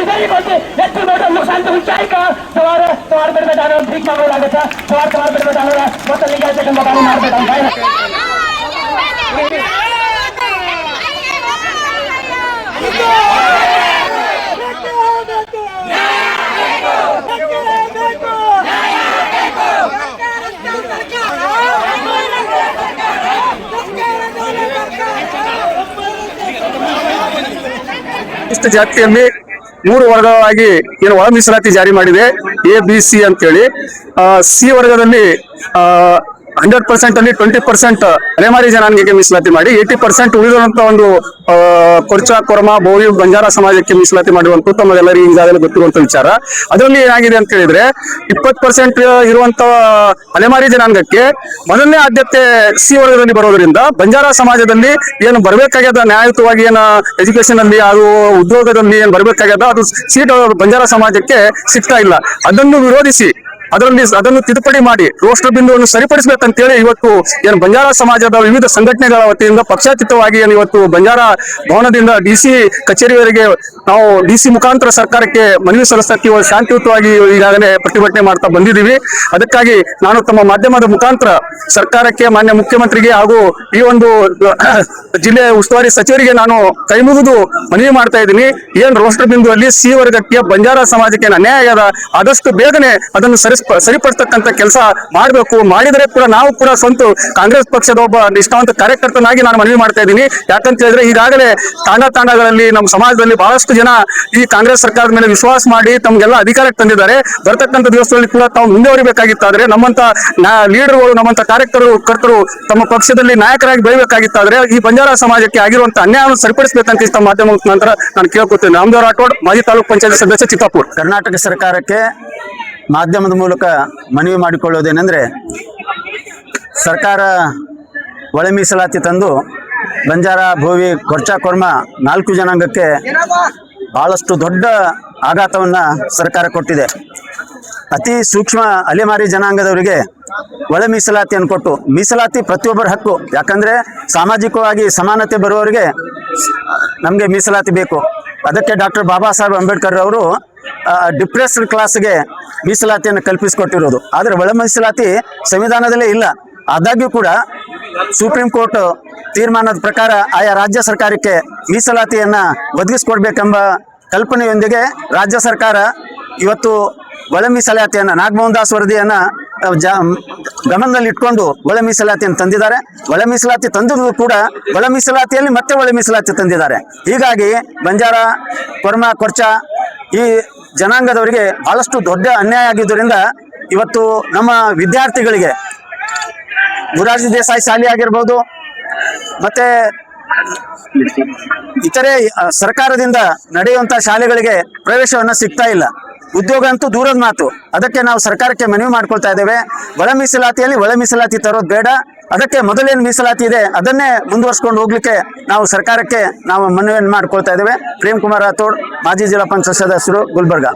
जरी बोलते एक मोठं नुकसान तुमचं आहे का सवार कडे जाणार भीक मागावं लागत सवार कडे जाणार मत निघायचं का मग मारत काय ಇಷ್ಟು ಜಾತಿಯಲ್ಲಿ 3 ವರ್ಗಗಳಾಗಿ ಏನು ಒಳ ಮೀಸಲಾತಿ ಜಾರಿ ಮಾಡಿದೆ ABC ಅಂತೇಳಿ ಸಿ ವರ್ಗದಲ್ಲಿ 100% ಅಲ್ಲಿ 20% ಅಲೆಮಾರಿ ಜನಾಂಗಕ್ಕೆ ಮೀಸಲಾತಿ ಮಾಡಿ 80% ಉಳಿದಂತ ಒಂದು ಕೊರ್ಚಾ ಕೊರಮ ಬೋವಿ ಬಂಜಾರ ಸಮಾಜಕ್ಕೆ ಮೀಸಲಾತಿ ಮಾಡುವಂತ ತಮಗೆಲ್ಲರಿಗೂ ಈಗಾಗಲೇ ಗೊತ್ತಿರುವಂತ ವಿಚಾರ. ಅದರಲ್ಲಿ ಏನಾಗಿದೆ ಅಂತ ಹೇಳಿದ್ರೆ 20% ಇರುವಂತ ಅಲೆಮಾರಿ ಜನಾಂಗಕ್ಕೆ ಮೊದಲನೇ ಆದ್ಯತೆ ಸಿ ವರ್ಗದಲ್ಲಿ ಬರೋದ್ರಿಂದ ಬಂಜಾರ ಸಮಾಜದಲ್ಲಿ ಏನು ಬರಬೇಕಾಗ್ಯದ ನ್ಯಾಯಯುತವಾಗಿ ಏನು ಎಜುಕೇಶನ್ ಅಲ್ಲಿ ಅದು ಉದ್ಯೋಗದಲ್ಲಿ ಏನು ಬರಬೇಕಾಗ್ಯದ ಅದು ಸೀಟ್ ಬಂಜಾರ ಸಮಾಜಕ್ಕೆ ಸಿಗ್ತಾ ಇಲ್ಲ. ಅದನ್ನು ವಿರೋಧಿಸಿ ಅದನ್ನು ತಿದ್ದುಪಡಿ ಮಾಡಿ ರೋಸ್ಟರ್ ಬಿಂದುವನ್ನು ಸರಿಪಡಿಸಬೇಕಂತೇಳಿ ಇವತ್ತು ಏನು ಬಂಜಾರ ಸಮಾಜದ ವಿವಿಧ ಸಂಘಟನೆಗಳ ವತಿಯಿಂದ ಪಕ್ಷಾತೀತವಾಗಿ ಏನು ಇವತ್ತು ಬಂಜಾರ ಭವನದಿಂದ DC ಕಚೇರಿವರೆಗೆ ನಾವು DC ಮುಖಾಂತರ ಸರ್ಕಾರಕ್ಕೆ ಮನವಿ ಸಲ್ಲಿಸಕ್ಕೆ ಶಾಂತಿಯುತವಾಗಿ ಈಗಾಗಲೇ ಪ್ರತಿಭಟನೆ ಮಾಡ್ತಾ ಬಂದಿದ್ದೀವಿ. ಅದಕ್ಕಾಗಿ ನಾನು ತಮ್ಮ ಮಾಧ್ಯಮದ ಮುಖಾಂತರ ಸರ್ಕಾರಕ್ಕೆ ಮಾನ್ಯ ಮುಖ್ಯಮಂತ್ರಿಗೆ ಹಾಗೂ ಈ ಒಂದು ಜಿಲ್ಲೆಯ ಉಸ್ತುವಾರಿ ಸಚಿವರಿಗೆ ನಾನು ಕೈ ಮುಗಿದು ಮನವಿ ಮಾಡ್ತಾ ಇದ್ದೀನಿ. ಏನ್ ರೋಸ್ಟರ್ ಬಿಂದುವಲ್ಲಿ ಸಿ ವರ್ಗಕ್ಕೆ ಬಂಜಾರ ಸಮಾಜಕ್ಕೆ ಅನ್ಯಾಯ ಆಗ್ಯದ ಆದಷ್ಟು ಬೇಗನೆ ಅದನ್ನು ಸರಿಪಡಿಸ್ತಕ್ಕಂಥ ಕೆಲಸ ಮಾಡಬೇಕು. ಮಾಡಿದರೆ ಕೂಡ ನಾವು ಕೂಡ ಸ್ವಂತ ಕಾಂಗ್ರೆಸ್ ಪಕ್ಷದ ಒಬ್ಬ ನಿಷ್ಠಾವಂತ ಕಾರ್ಯಕರ್ತನಾಗಿ ನಾನು ಮನವಿ ಮಾಡ್ತಾ ಇದ್ದೀನಿ. ಯಾಕಂತ ಹೇಳಿದ್ರೆ ಈಗಾಗಲೇ ತಾಂಡಗಳಲ್ಲಿ ನಮ್ಮ ಸಮಾಜದಲ್ಲಿ ಬಹಳಷ್ಟು ಜನ ಈ ಕಾಂಗ್ರೆಸ್ ಸರ್ಕಾರದ ಮೇಲೆ ವಿಶ್ವಾಸ ಮಾಡಿ ತಮ್ಗೆಲ್ಲ ಅಧಿಕಾರಕ್ಕೆ ತಂದಿದ್ದಾರೆ. ಬರ್ತಕ್ಕಂಥ ದಿವಸದಲ್ಲಿ ಕೂಡ ತಾವು ಮುಂದುವರಿಬೇಕಾಗಿತ್ತಾದ್ರೆ ನಮ್ಮಂತ ಲೀಡರ್ಗಳು ನಮ್ಮಂತ ಕಾರ್ಯಕರ್ತರು ತಮ್ಮ ಪಕ್ಷದಲ್ಲಿ ನಾಯಕರಾಗಿ ಬೆಳಬೇಕಾಗಿತ್ತಾದ್ರೆ ಈ ಬಂಜಾರ ಸಮಾಜಕ್ಕೆ ಆಗಿರುವಂತ ಅನ್ಯಾಯವನ್ನು ಸರಿಪಡಿಸಬೇಕಂತ ಇಷ್ಟ ಮಾಧ್ಯಮ ನಂತರ ನಾನು ಕೇಳ್ಕೊತೇನೆ. ರಾಮದೇವ್ ರಾಠೋಡ್, ಮಾಜಿ ತಾಲೂಕು ಪಂಚಾಯತ್ ಸದಸ್ಯ, ಚಿತ್ತಾಪುರ. ಕರ್ನಾಟಕ ಸರ್ಕಾರಕ್ಕೆ ಮಾಧ್ಯಮದ ಮೂಲಕ ಮನವಿ ಮಾಡಿಕೊಳ್ಳೋದೇನೆಂದರೆ, ಸರ್ಕಾರ ಒಳ ಮೀಸಲಾತಿ ತಂದು ಬಂಜಾರ ಬೋವಿ ಕೊರ್ಚಾ ಕೊರ್ಮ 4 ಜನಾಂಗಕ್ಕೆ ಬಹಳಷ್ಟು ದೊಡ್ಡ ಆಘಾತವನ್ನು ಸರ್ಕಾರ ಕೊಟ್ಟಿದೆ. ಅತಿ ಸೂಕ್ಷ್ಮ ಅಲೆಮಾರಿ ಜನಾಂಗದವರಿಗೆ ಒಳ ಮೀಸಲಾತಿಯನ್ನು ಕೊಟ್ಟು, ಮೀಸಲಾತಿ ಪ್ರತಿಯೊಬ್ಬರ ಹಕ್ಕು, ಯಾಕಂದರೆ ಸಾಮಾಜಿಕವಾಗಿ ಸಮಾನತೆ ಬರುವವರಿಗೆ ನಮಗೆ ಮೀಸಲಾತಿ ಬೇಕು. ಅದಕ್ಕೆ ಡಾಕ್ಟರ್ ಬಾಬಾ ಸಾಹೇಬ್ ಅಂಬೇಡ್ಕರ್ ಅವರು ಡಿಪ್ರೆಸ್ಡ್ ಕ್ಲಾಸ್ಗೆ ಮೀಸಲಾತಿಯನ್ನು ಕಲ್ಪಿಸಿಕೊಟ್ಟಿರೋದು. ಆದರೆ ಒಳ ಮೀಸಲಾತಿ ಸಂವಿಧಾನದಲ್ಲೇ ಇಲ್ಲ. ಆದಾಗ್ಯೂ ಕೂಡ ಸುಪ್ರೀಂ ಕೋರ್ಟ್ ತೀರ್ಮಾನದ ಪ್ರಕಾರ ಆಯಾ ರಾಜ್ಯ ಸರ್ಕಾರಕ್ಕೆ ಮೀಸಲಾತಿಯನ್ನು ಒದಗಿಸ್ಕೊಡ್ಬೇಕೆಂಬ ಕಲ್ಪನೆಯೊಂದಿಗೆ ರಾಜ್ಯ ಸರ್ಕಾರ ಇವತ್ತು ಒಳ ಮೀಸಲಾತಿಯನ್ನು ನಾಗಮೋಹನ್ ದಾಸ್ ವರದಿಯನ್ನು ಗಮನದಲ್ಲಿ ಇಟ್ಕೊಂಡು ಒಳ ಮೀಸಲಾತಿಯನ್ನು ತಂದಿದ್ದಾರೆ. ಒಳ ಮೀಸಲಾತಿ ತಂದಿದ್ದು ಕೂಡ ಒಳ ಮೀಸಲಾತಿಯಲ್ಲಿ ಮತ್ತೆ ಒಳ ಮೀಸಲಾತಿ ತಂದಿದ್ದಾರೆ. ಹೀಗಾಗಿ ಬಂಜಾರ ಕೊರ್ಮ ಕೊರ್ಚಾ ಈ ಜನಾಂಗದವರಿಗೆ ಬಹಳಷ್ಟು ದೊಡ್ಡ ಅನ್ಯಾಯ ಆಗಿದ್ದರಿಂದ ಇವತ್ತು ನಮ್ಮ ವಿದ್ಯಾರ್ಥಿಗಳಿಗೆ ಮೊರಾರ್ಜಿ ದೇಸಾಯಿ ಶಾಲೆ ಆಗಿರ್ಬೋದು, ಮತ್ತೆ ಇತರೆ ಸರ್ಕಾರದಿಂದ ನಡೆಯುವಂಥ ಶಾಲೆಗಳಿಗೆ ಪ್ರವೇಶವನ್ನು ಸಿಗ್ತಾ ಇಲ್ಲ. ಉದ್ಯೋಗ ಅಂತೂ ದೂರದ ಮಾತು. ಅದಕ್ಕೆ ನಾವು ಸರ್ಕಾರಕ್ಕೆ ಮನವಿ ಮಾಡ್ಕೊಳ್ತಾ ಇದ್ದೇವೆ, ಒಳ ಮೀಸಲಾತಿಯಲ್ಲಿ ಒಳ ಮೀಸಲಾತಿ ತರೋದು ಬೇಡ. ಅದಕ್ಕೆ ಮೊದಲೇನು ಮೀಸಲಾತಿ ಇದೆ ಅದನ್ನೇ ಮುಂದುವರ್ಸ್ಕೊಂಡು ಹೋಗ್ಲಿಕ್ಕೆ ನಾವು ಸರ್ಕಾರಕ್ಕೆ ನಾವು ಮನವಿಯನ್ನು ಮಾಡ್ಕೊಳ್ತಾ ಇದ್ದೇವೆ. ಪ್ರೇಮ್ ಕುಮಾರ್ ರಾಥೋಡ್, ಮಾಜಿ ಜಿಲ್ಲಾ ಪಂಚಾಯತ್ ಸದಸ್ಯರು, ಗುಲ್ಬರ್ಗ.